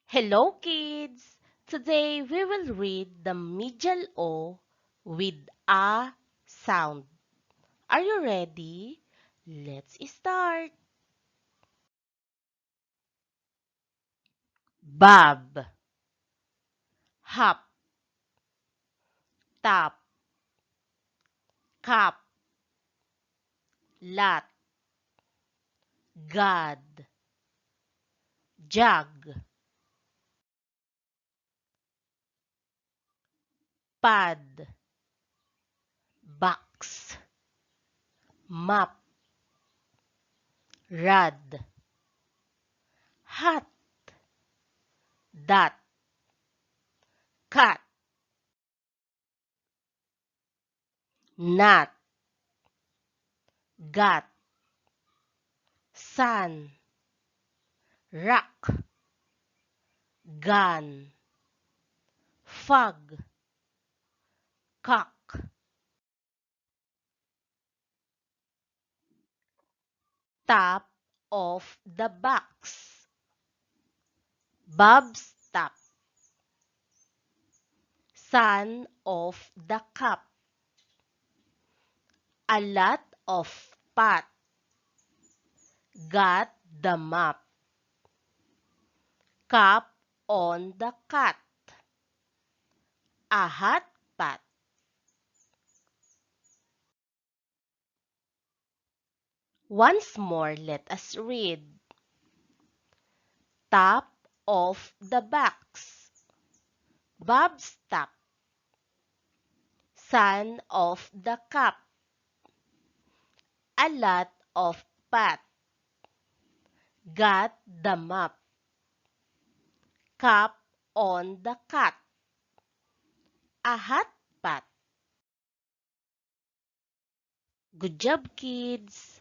Hello, kids! Today we will read the medial O with a sound. Are you ready? Let's start. Bob, hop, top, cup, lot, God, jug, pad, box, map, rod, hat, dot, cat, nut, got, sun, rock, gun, fog, cock, top of the box, Bob's top, son of the cup, a lot of pot, got the map, cup on the cat, a hot pot. Once more, let us read. Top of the box, Bob's top, son of the cup, a lot of pot, got the map, cup on the cat, a hot pot. Good job, kids!